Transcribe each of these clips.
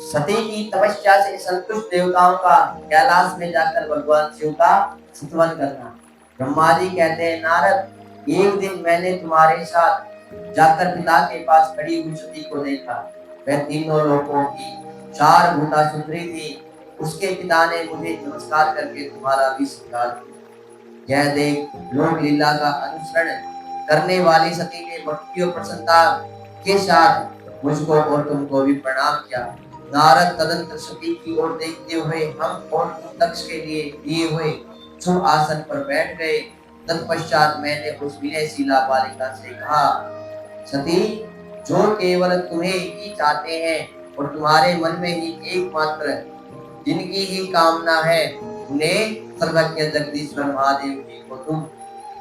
सती की तपस्या से संतुष्ट देवताओं का कैलाश में जाकर भगवान शिव का स्तुति करना। ब्रह्मा जी कहते हैं, नारद, एक दिन मैंने तुम्हारे साथ जाकर पिता के पास खड़ी हुई सती को देखा। वह तीनों लोगों की चार भूता सुंदरी थी। उसके पिता ने मुझे नमस्कार करके तुम्हारा भी सत्कार किया। यह देख लोक लीला का अनुसरण करने वाली सती ने भक्ति और प्रसन्नता के साथ मुझको और तुमको भी प्रणाम किया। नारद तदंतर सती की ओर देखते हुए हम और दक्ष के लिए दिए हुए शुभ आसन पर बैठ गए। तत्पश्चात मैंने उस विनयशीला बालिका से कहा, सती, जो केवल तुम्हें ही चाहते हैं और तुम्हारे मन में ही एकमात्र जिनकी ही कामना है, उन्हें सर्वज्ञ जगदीश्वर महादेव जी को तुम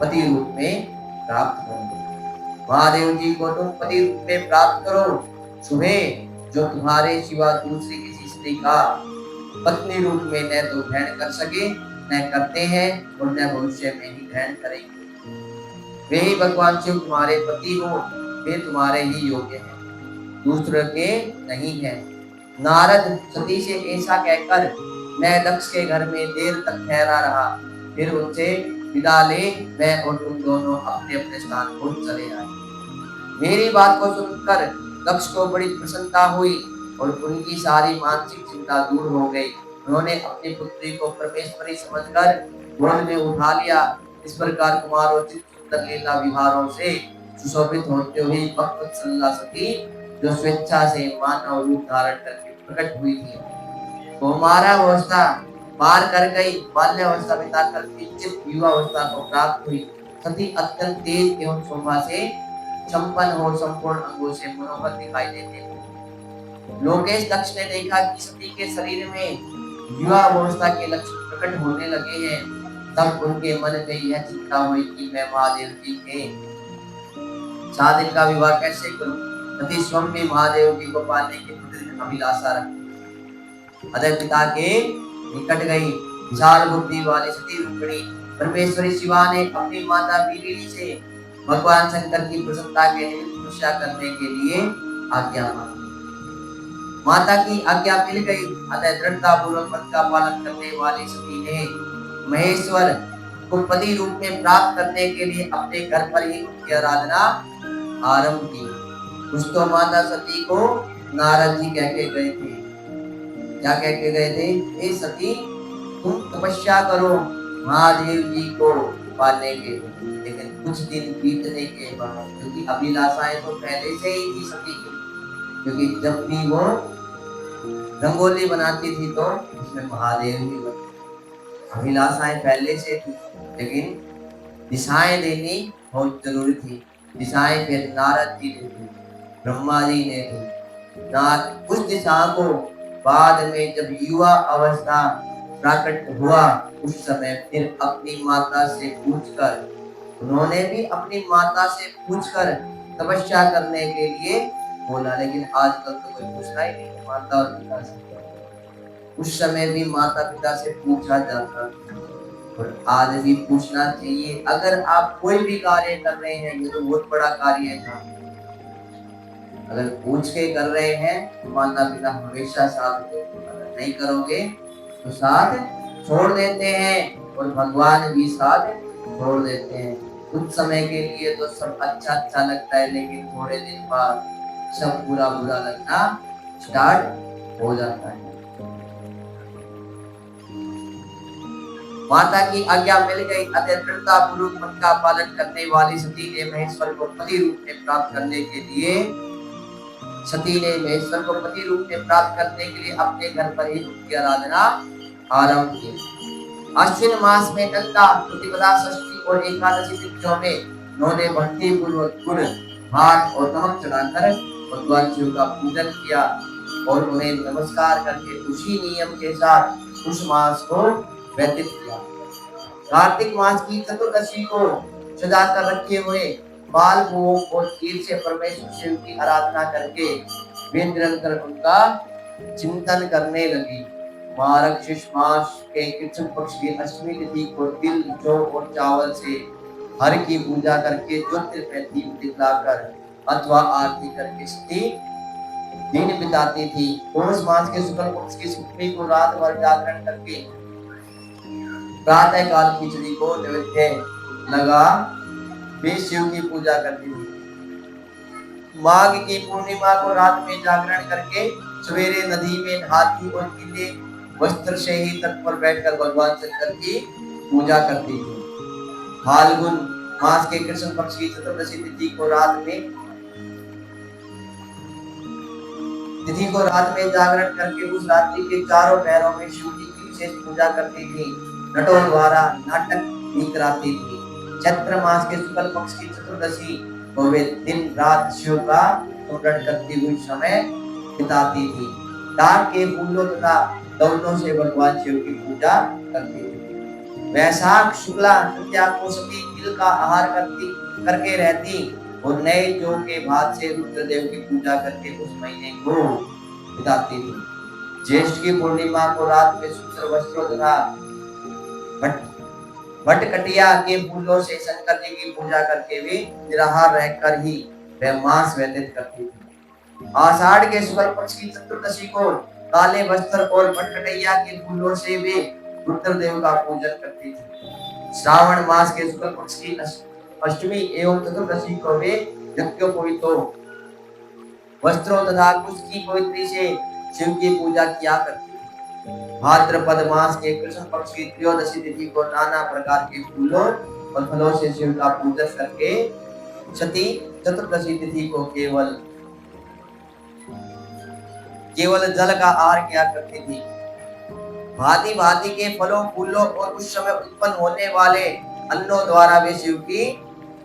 पति रूप में प्राप्त करो। महादेव जी को तुम पति रूप में प्राप्त करो। सुबह जो तुम्हारे सिवा दूसरी किसी स्त्री का पत्नी रूप में न तो ग्रहण कर सके, न करते हैं और न भविष्य में ही ग्रहण करेंगे। वे ही भगवान शिव तुम्हारे पति हो, वे तुम्हारे ही योग्य हैं, दूसरे के नहीं है। नारद सती से ऐसा कहकर मैं दक्ष के घर में देर तक ठहरा रहा। फिर उनसे विदा ले मैं और तुम दोनों अपने अपने स्थान पर चले आए। मेरी बात को सुनकर दक्ष को बड़ी प्रसन्नता हुई और उनकी सारी मानसिक चिंता दूर हो गई। उन्होंने अपनी पुत्री को परमेश्वरी समझकर गोद में उठा लिया। इस प्रकार कुमारोचित सुंदर लीला विहारों से सुशोभित होते हुए भक्तवत्सला सती, जो स्वेच्छा से मानव रूप धारण करके प्रकट हुई थी, कौमारावस्था पार कर गई, बाल्यावस्था बिताकर किंचित युवावस्था को प्राप्त हुई। सती अत्यंत तेज एवं शोभा से संपन्न हो संपूर्ण अंगों से मनोहर दिखाई देते थे। लोकेश दक्ष ने देखा कि सती के शरीर में युवावस्था के लक्षण प्रकट होने लगे हैं। तब उनके मन में यह चिंता हुई कि मैं महादेव जी के साथ इनका विवाह कैसे करूं। सती स्वयं भी महादेव जी को पाने की प्रतिदिन अभिलाषा रखती। अतः पिता के निकट गई। विशाल बुद्धि वाली सती रुक्मिणी परमेश्वरी शिवा ने अपनी माता बीरिणी से भगवान शंकर की प्रसन्नता के निमित्त तपस्या करने के लिए आज्ञा मांगी। माता की आज्ञा मिल गई। अतः दृढ़ता पूर्वक व्रत का पालन करने वाली सती ने महेश्वर को पति रूप में प्राप्त करने के लिए अपने घर पर ही उनकी आराधना आरंभ की। कुछ तो माता सती को नारद जी कह के गए थे। क्या कह के गए थे? हे सती, तुम तपस्या करो महादेव जी को पाने के लिए। लेकिन कुछ दिन बीतने के बाद, क्योंकि अभिलाषाएं तो पहले से ही थी सती की, क्योंकि जब भी वो रंगोली बनाती थी तो उसमें महादेव ही बनते। अभिलाषाएं पहले से थी, लेकिन दिशाएं देनी बहुत जरूरी थी। दिशाएं फिर नारद जी ने दी, ब्रह्मा जी ने दी। उस दिशा को बाद में जब युवा अवस्था प्रकट हुआ, उस समय फिर अपनी माता से पूछकर, उन्होंने भी अपनी माता से पूछकर तपस्या करने के लिए बोला। लेकिन आजकल तो कोई पूछता ही नहीं माता और पिता से। उस समय भी माता पिता से पूछा जाता और आज भी पूछना चाहिए। अगर आप कोई भी कार्य कर रहे हैं, ये तो बहुत बड़ा कार्य है, अगर पूछ के कर रहे हैं तो माता पिता हमेशा साथ देते हैं। अगर नहीं करोगे तो साथ छोड़ देते हैं और भगवान भी साथ छोड़ देते हैं। कुछ समय के लिए तो सब अच्छा अच्छा लगता है, लेकिन थोड़े दिन बाद सब बुरा बुरा लगना स्टार्ट हो जाता है। माता की आज्ञा मिल गई। अतः दृढ़ता पूर्वक व्रत का पालन करने वाली सती ने महेश्वर को पति रूप में प्राप्त करने के लिए अपने घर पर ही उनकी आराधना आरंभ की। अश्विन मास में नंदा प्रतिपदा षष्ठी और एकादशी तिथियों में उन्होंने भक्ति पूर्वक गुड़, भात और नमक चढ़ाकर भगवान शिव का पूजन किया और उन्हें नमस्कार करके उसी नियम के साथ उस मास को व्यतीत किया। कार्तिक मास की चतुर्दशी को सजाकर रखे हुए बाल गोओं और खीर से परमेश्वर शिव की आराधना करके वे निरंतर उनका चिंतन करने लगी। मार्गशीर्ष मास के कृष्ण पक्ष की अष्टमी तिथि को तिल, जौ और चावल से हर की पूजा करके ज्योतिर्मय दीप दिखलाकर अथवा आरती करके सती दिन बिताती थी। पौष मास के शुक्ल पक्ष की सप्तमी को रात भर जागरण करके प्रातः काल खिचड़ी को नैवेद्य लगा वे शिव की पूजा करती थी। माघ की पूर्णिमा को रात में जागरण करके सवेरे नदी में नहाती और गीले वस्त्र से ही तट पर बैठकर भगवान शंकर की पूजा करती थी। फाल्गुन मास के कृष्ण पक्ष की चतुर्दशी तिथि को रात में जागरण करके उस रात्रि के चारों पहरों में शिव जी की विशेष पूजा करती थी। नटों द्वारा नाटक भी कराती थी। चैत्र मास के शुक्ल पक्ष की चतुर्दशी को वे दिन रात शिव का स्मरण करती हुई समय बिताती थी। ताड़ के फूलों तथा दौलतों से भगवान शिव की पूजा करती थी। वैशाख शुक्ला तृतीया को सती तिल का आहार करके रहती और नए जौ के भात से रुद्रदेव की पूजा करके उस महीने को बिताती थी। ज्येष्ठ की पूर्णिमा को रात में सूत्र वस्त्रों तथा भटकटिया के फूलों से शंकर जी की पूजा करके भी निराहार रहकर ही वह मास व्यतीत करती थी। आषाढ़ के शुक्ल पक्ष की चतुर्दशी को काले वस्त्र और भटकटिया के फूलों से वे रुद्रदेव का पूजन करती थी। श्रावण मास के शुक्ल पक्ष की अष्टमी एवं चतुर्दशी को वे यज्ञोपवीतो वस्त्रों तथा कुश की पवित्री से शिव की पूजा किया करती थी। भाद्रपद मास के कृष्ण पक्ष की त्रयोदशी तिथि को नाना प्रकार के फूलों और फलों से शिव का पूजन करके सती चतुर्दशी तिथि को केवल जल का आहार किया करती थी। भांति भांति के फलों फूलों और उस समय उत्पन्न होने वाले अन्नों द्वारा वे शिव की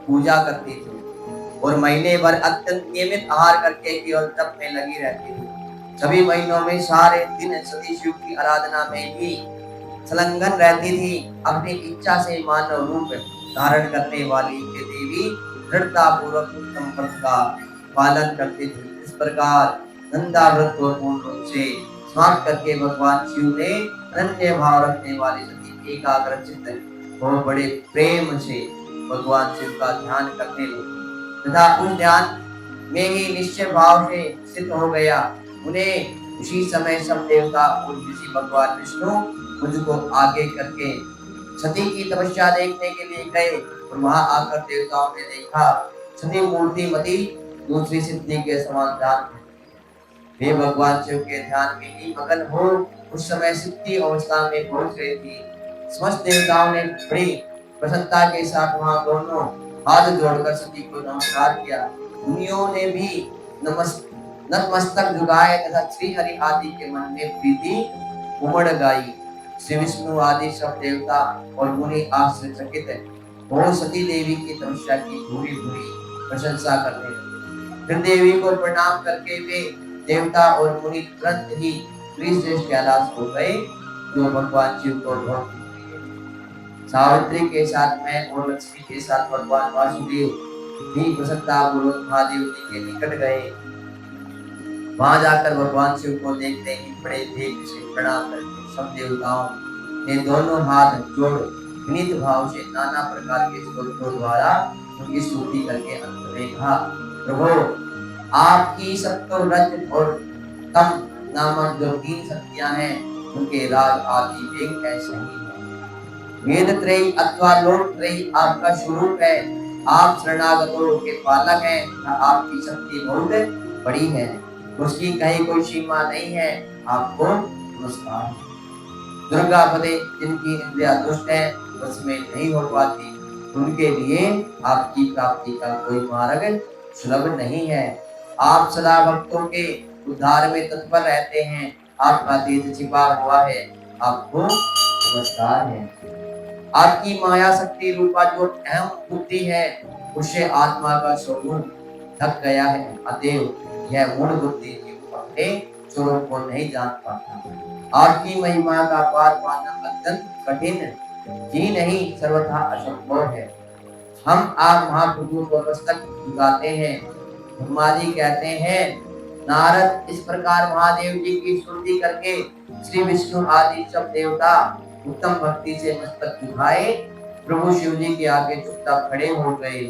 पूजा करती थी और महीने भर अत्यंत नियमित आहार करके केवल तप में लगी रहती थी। सभी महीनों में सारे दिन सती शिव की आराधना में ही संलग्न रहती थी। अपनी इच्छा से मानव रूप धारण करने वाली ये देवी दृढ़ता पूर्वक उत्तम व्रत का पालन करती थी। इस प्रकार नंदा व्रत को पूर्ण रूप से समाप्त करके भगवान शिव ने अनन्य भाव रखने वाली सती एकाग्रचित्त और बड़े प्रेम से भगवान शिव का ध्यान करने लगी तथा उस ध्यान में ही निश्चय भाव से स्थित हो गया। उन्हें उसी समय सब देवता और ऋषि भगवान विष्णु मुझको आगे करके सती की तपस्या देखने के लिए गए और वहां आकर देवताओं ने देखा सती मूर्तिमती दूसरी सिद्धि के समान ध्यान वे भगवान शिव के ध्यान में ही मगन हो उस समय सिद्धि अवस्था में पहुंच गई थी। समस्त देवताओं ने बड़ी प्रसन्नता के साथ वहां दोनों हाथ जोड़कर सती को नमस्कार किया। मुनियों ने भी नतमस्तक झुकाए तथा श्री हरि आदि के मन में प्रीति उमड़ गई। श्री विष्णु आदि सब देवता और मुनि आश्चर्यचकित हो सती देवी की तपस्या की पूरी पूरी प्रशंसा करने लगे। फिर देवी को प्रणाम करके वे देवता और मुनि तुरंत ही श्रेष्ठ कैलाश हो गए जो भगवान शिव को बहुत सावित्री के साथ में और लक्ष्मी के साथ भगवान वासुदेव भी प्रसन्नता पूर्वक महादेव जी के निकट गए। वहां जाकर भगवान शिव को देखते ही बड़े देव से प्रणाम करके सब देवताओं ने दोनों हाथ जोड़ विनीत भाव से नाना प्रकार के स्तोत्रों द्वारा उनकी स्तुति करके अंत में कहा, प्रभु आपकी सप्तरज और तम नामक जो 3 शक्तियां हैं उनके राज आदि वेग ऐसे ही वेद त्रयी अथवा लोक त्रयी आपका स्वरूप है। आप शरणागतों के पालक हैं। आपकी शक्ति बहुत बड़ी है, उसकी कहीं कोई सीमा नहीं है। आपको नमस्कार। दुर्गा पदे जिनकी इंद्रियां दुष्ट है उसमें नहीं हो पाती उनके लिए आपकी प्राप्ति का कोई मार्ग सुलभ नहीं है। आप सदा भक्तों के उद्धार में तत्पर रहते हैं। आपका तेज छिपा हुआ है। आपको नमस्कार है। आपकी माया शक्ति रूपा जो अहम बुद्धि है उससे आत्मा का स्वरूप थक गया है। अतएव यह मूढ़ बुद्धि अपने स्वरूप को नहीं जान पाता। आपकी महिमा का पार पाना अत्यंत कठिन ही नहीं सर्वथा असंभव है। हम आप महाप्रभु को मस्तक झुकाते हैं। ब्रह्मा जी कहते हैं, नारद इस प्रकार महादेव जी की स्तुति करके श्री विष्णु आदि सब देवता उत्तम भक्ति से मस्तक झुकाए प्रभु शिव जी के आगे चुपचाप खड़े हो गए।